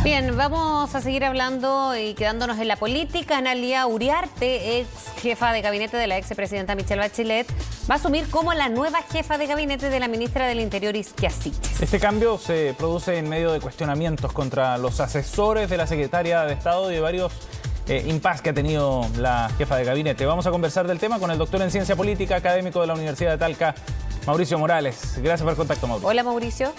Bien, vamos a seguir hablando y quedándonos en la política. Analía Uriarte, ex jefa de gabinete de la expresidenta Michelle Bachelet, va a asumir como la nueva jefa de gabinete de la ministra del Interior, Isquia Siches. Este cambio se produce en medio de cuestionamientos contra los asesores de la secretaria de Estado y de varios impasse que ha tenido la jefa de gabinete. Vamos a conversar del tema con el doctor en Ciencia Política, académico de la Universidad de Talca, Mauricio Morales. Gracias por el contacto, Mauricio. Hola, Mauricio.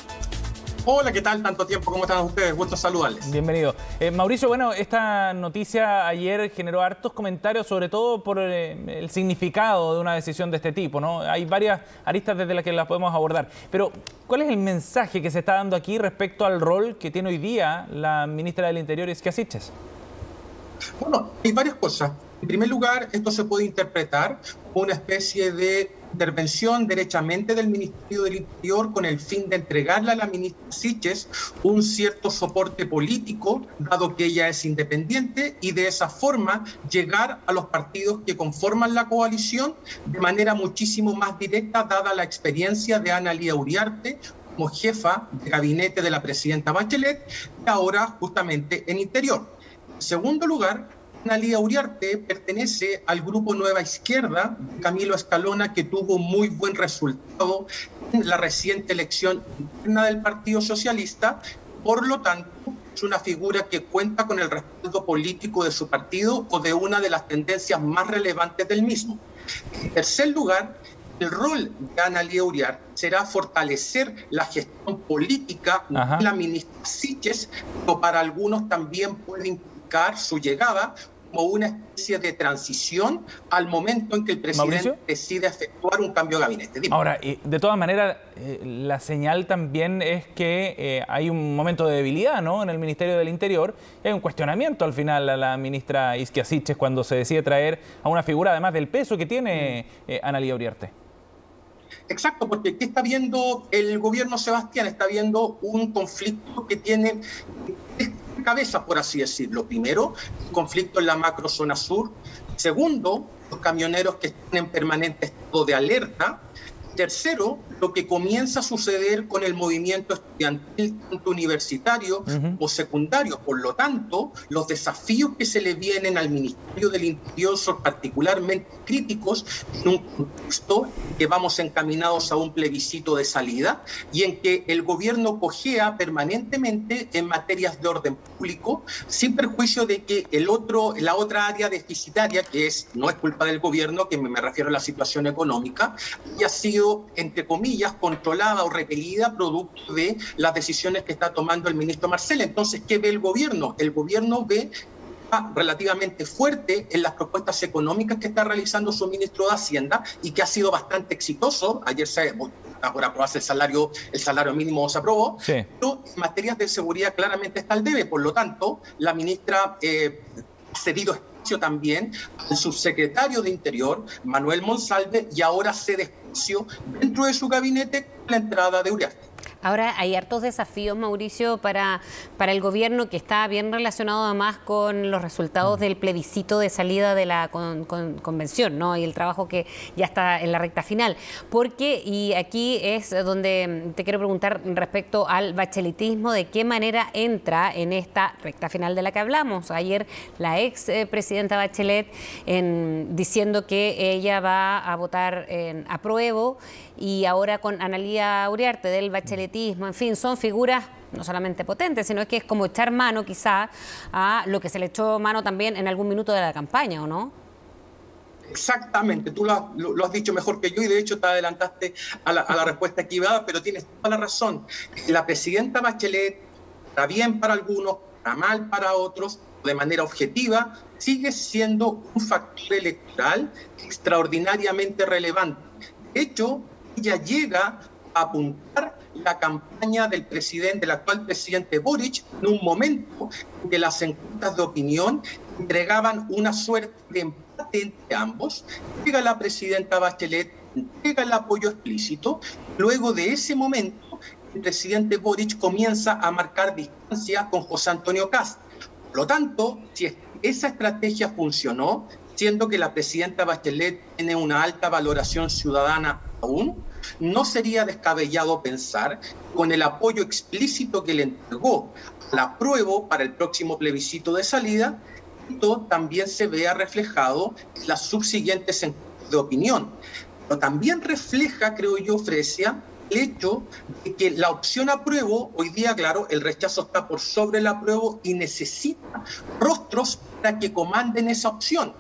Hola, ¿qué tal? Tanto tiempo, ¿cómo están ustedes? Gusto saludarles. Bienvenido. Mauricio, bueno, esta noticia ayer generó hartos comentarios, sobre todo por el significado de una decisión de este tipo, ¿no? Hay varias aristas desde las que las podemos abordar. Pero, ¿cuál es el mensaje que se está dando aquí respecto al rol que tiene hoy día la ministra del Interior, Isquia Siches? Bueno, hay varias cosas. En primer lugar, esto se puede interpretar como una especie de intervención derechamente del Ministerio del Interior con el fin de entregarle a la ministra Siches un cierto soporte político, dado que ella es independiente, y de esa forma llegar a los partidos que conforman la coalición de manera muchísimo más directa, dada la experiencia de Analía Uriarte como jefa de gabinete de la presidenta Bachelet y ahora justamente en Interior. En segundo lugar, Analía Uriarte pertenece al grupo Nueva Izquierda, Camilo Escalona, que tuvo muy buen resultado en la reciente elección interna del Partido Socialista. Por lo tanto, es una figura que cuenta con el respaldo político de su partido o de una de las tendencias más relevantes del mismo. En tercer lugar, el rol de Analía Uriarte será fortalecer la gestión política de la ministra Siches, pero para algunos también puede implicar su llegada como una especie de transición al momento en que el presidente ¿Mauricio? decide efectuar un cambio de gabinete. Dime. Ahora, de todas maneras, la señal también es que hay un momento de debilidad, ¿no?, en el Ministerio del Interior. Y hay un cuestionamiento al final a la ministra Isquia Siches cuando se decide traer a una figura, además del peso que tiene Analía Uriarte. Exacto, porque ¿qué está viendo el gobierno, Sebastián? Está viendo un conflicto que tiene cabezas, por así decirlo. Primero, el conflicto en la macrozona sur. Segundo, los camioneros que están en permanente estado de alerta. Tercero, lo que comienza a suceder con el movimiento estudiantil, tanto universitario como secundario. Por lo tanto, los desafíos que se le vienen al Ministerio del Interior son particularmente críticos en un contexto en que vamos encaminados a un plebiscito de salida y en que el gobierno cojea permanentemente en materias de orden público, sin perjuicio de que la otra área deficitaria, que no es culpa del gobierno, que me refiero a la situación económica, haya sido, entre comillas, controlada o repelida producto de las decisiones que está tomando el ministro Marcel. Entonces, ¿qué ve el gobierno? El gobierno ve relativamente fuerte en las propuestas económicas que está realizando su ministro de Hacienda y que ha sido bastante exitoso. Ayer por aprobarse el salario mínimo se aprobó, sí. Pero en materias de seguridad claramente está al debe. Por lo tanto, la ministra ha cedido espacio también al subsecretario de Interior, Manuel Monsalve, y ahora cede espacio dentro de su gabinete con la entrada de Uriarte. Ahora hay hartos desafíos, Mauricio, para el gobierno, que está bien relacionado además con los resultados del plebiscito de salida de la convención, ¿no? Y el trabajo que ya está en la recta final. Porque, y aquí es donde te quiero preguntar respecto al bacheletismo, ¿de qué manera entra en esta recta final de la que hablamos? Ayer la ex presidenta Bachelet diciendo que ella va a votar en apruebo, y ahora con Analía Uriarte del bacheletismo, en fin, son figuras no solamente potentes, sino que es como echar mano quizá a lo que se le echó mano también en algún minuto de la campaña, ¿o no? Exactamente, tú lo has dicho mejor que yo y de hecho te adelantaste a la respuesta equivocada, pero tienes toda la razón. La presidenta Bachelet, para bien para algunos, para mal para otros, de manera objetiva, sigue siendo un factor electoral extraordinariamente relevante. De hecho, ella llega a apuntar la campaña del actual presidente Boric en un momento en que las encuestas de opinión entregaban una suerte de empate entre ambos. Llega la presidenta Bachelet, entrega el apoyo explícito. Luego de ese momento, el presidente Boric comienza a marcar distancia con José Antonio Kast. Por lo tanto, si esa estrategia funcionó, siendo que la presidenta Bachelet tiene una alta valoración ciudadana aún, no sería descabellado pensar, con el apoyo explícito que le entregó al apruebo para el próximo plebiscito de salida, esto también se vea reflejado en las subsiguientes encuestas de opinión. Pero también refleja, creo yo, Fresia, el hecho de que la opción apruebo, hoy día, claro, el rechazo está por sobre el apruebo y necesita rostros para que comanden esa opción.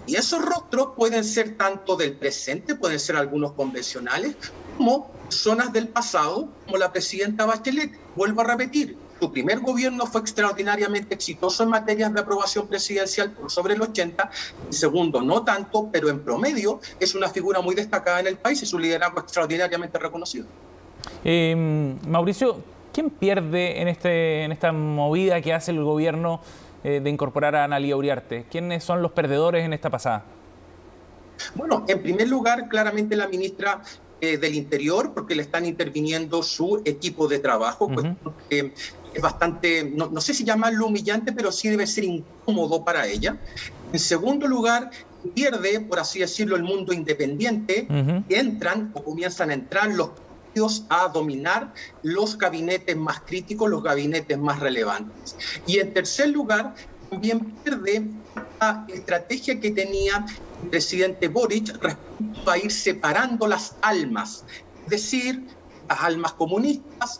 Y esos rostros pueden ser tanto del presente, pueden ser algunos convencionales, como personas del pasado, como la presidenta Bachelet. Vuelvo a repetir, su primer gobierno fue extraordinariamente exitoso en materias de aprobación presidencial por sobre el 80%, el segundo no tanto, pero en promedio es una figura muy destacada en el país y su liderazgo extraordinariamente reconocido. Mauricio, ¿quién pierde en esta movida que hace el gobierno de incorporar a Analía Uriarte? ¿Quiénes son los perdedores en esta pasada? Bueno, en primer lugar, claramente la ministra del Interior, porque le están interviniendo su equipo de trabajo, es bastante, no sé si llamarlo humillante, pero sí debe ser incómodo para ella. En segundo lugar, pierde, por así decirlo, el mundo independiente, que entran o comienzan a entrar los partidos a dominar los gabinetes más críticos, los gabinetes más relevantes. Y en tercer lugar, también pierde la estrategia que tenía el presidente Boric respecto a ir separando las almas, es decir, las almas comunistas,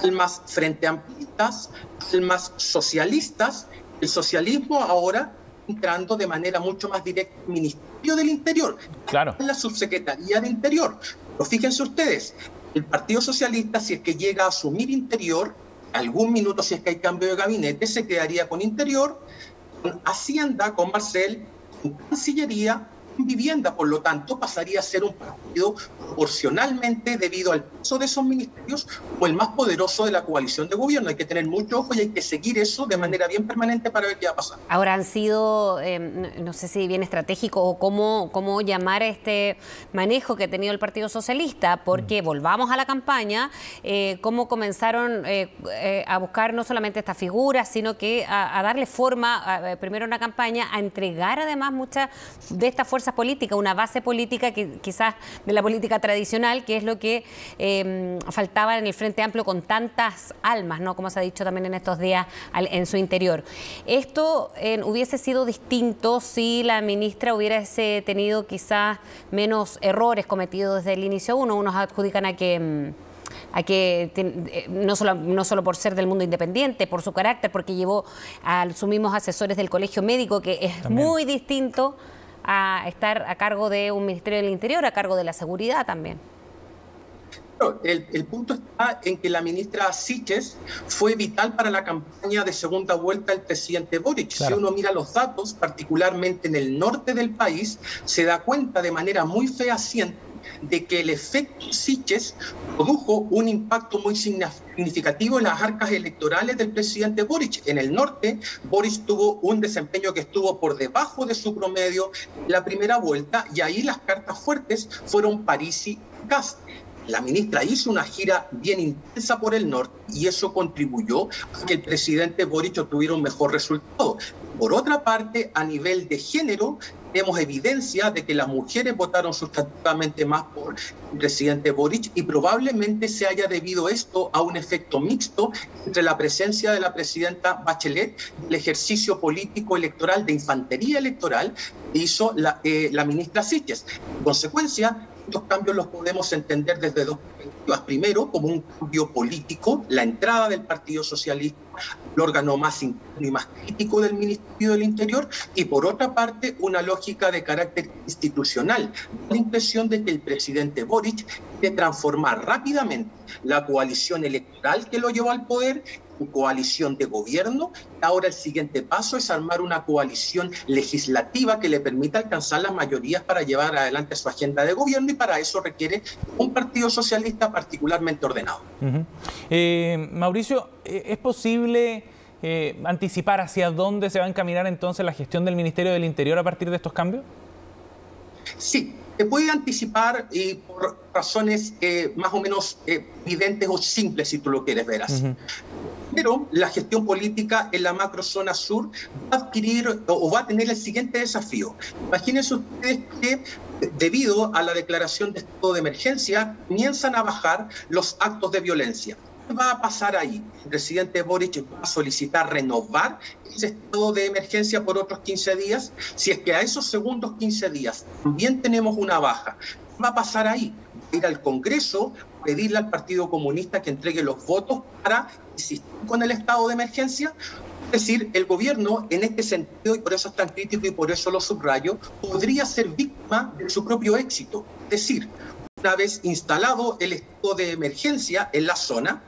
almas frente amplistas, almas socialistas. El socialismo ahora entrando de manera mucho más directa al Ministerio del Interior, claro, en la Subsecretaría de Interior. Pero fíjense ustedes, el Partido Socialista, si es que llega a asumir Interior, algún minuto, si es que hay cambio de gabinete, se quedaría con Interior, con Hacienda, con Marcel, con Cancillería, con Vivienda. Por lo tanto, pasaría a ser un partido proporcionalmente, debido al peso de esos ministerios, o el más poderoso de la coalición de gobierno. Hay que tener mucho ojo y hay que seguir eso de manera bien permanente para ver qué va a pasar. Ahora han sido, no sé si bien estratégico o cómo llamar a este manejo que ha tenido el Partido Socialista, porque volvamos a la campaña, cómo comenzaron a buscar no solamente estas figuras, sino que a darle forma, primero a una campaña, a entregar además muchas de estas fuerzas políticas, una base política que quizás de la política tradicional, que es lo que faltaba en el Frente Amplio con tantas almas, ¿no? Como se ha dicho también en estos días en su interior. Esto hubiese sido distinto si la ministra hubiese tenido quizás menos errores cometidos desde el inicio. Unos adjudican a que no solo por ser del mundo independiente, por su carácter, porque llevó a sus mismos asesores del Colegio Médico, que es también muy distinto a estar a cargo de un Ministerio del Interior, a cargo de la seguridad también. El punto está en que la ministra Siches fue vital para la campaña de segunda vuelta del presidente Boric. Claro. Si uno mira los datos, particularmente en el norte del país, se da cuenta de manera muy fehaciente de que el efecto Siches produjo un impacto muy significativo en las arcas electorales del presidente Boric. En el norte, Boric tuvo un desempeño que estuvo por debajo de su promedio en la primera vuelta, y ahí las cartas fuertes fueron Parisi y Kast. La ministra hizo una gira bien intensa por el norte y eso contribuyó a que el presidente Boric obtuviera un mejor resultado. Por otra parte, a nivel de género, tenemos evidencia de que las mujeres votaron sustantivamente más por el presidente Boric, y probablemente se haya debido esto a un efecto mixto entre la presencia de la presidenta Bachelet y el ejercicio político electoral de infantería electoral que hizo la ministra Siches. En consecuencia, estos cambios los podemos entender desde dos perspectivas. Primero, como un cambio político, la entrada del Partido Socialista, el órgano más interno y más crítico del Ministerio del Interior, y por otra parte, una lógica de carácter institucional. La impresión de que el presidente Boric quiere transformar rápidamente la coalición electoral que lo llevó al poder en coalición de gobierno. Ahora el siguiente paso es armar una coalición legislativa que le permita alcanzar las mayorías para llevar adelante su agenda de gobierno, y para eso requiere un Partido Socialista particularmente ordenado. Mauricio, ¿es posible anticipar hacia dónde se va a encaminar entonces la gestión del Ministerio del Interior a partir de estos cambios? Sí, se puede anticipar por razones más o menos evidentes o simples, si tú lo quieres ver así. Pero la gestión política en la macrozona sur va a adquirir o va a tener el siguiente desafío. Imagínense ustedes que debido a la declaración de estado de emergencia comienzan a bajar los actos de violencia. ¿Qué va a pasar ahí? El presidente Boric va a solicitar renovar ese estado de emergencia por otros 15 días. Si es que a esos segundos 15 días también tenemos una baja, ¿qué va a pasar ahí? Va a ir al Congreso, pedirle al Partido Comunista que entregue los votos para insistir con el estado de emergencia. Es decir, el gobierno en este sentido, y por eso es tan crítico y por eso lo subrayo, podría ser víctima de su propio éxito. Es decir, una vez instalado el estado de emergencia en la zona,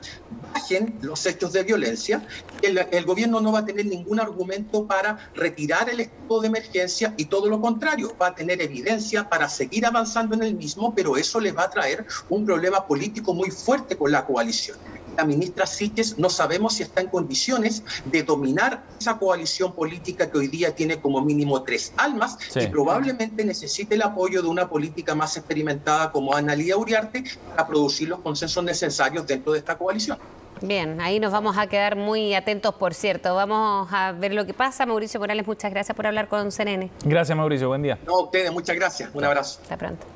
bajen los hechos de violencia, el gobierno no va a tener ningún argumento para retirar el estado de emergencia y todo lo contrario, va a tener evidencia para seguir avanzando en el mismo, pero eso les va a traer un problema político muy fuerte con la coalición. La ministra Siches no sabemos si está en condiciones de dominar esa coalición política que hoy día tiene como mínimo 3 almas y probablemente necesite el apoyo de una política más experimentada como Ana Lía Uriarte para producir los consensos necesarios dentro de esta coalición. Bien, ahí nos vamos a quedar muy atentos, por cierto. Vamos a ver lo que pasa. Mauricio Morales, muchas gracias por hablar con CNN. Gracias, Mauricio. Buen día. No, a ustedes, muchas gracias. Un abrazo. Hasta pronto.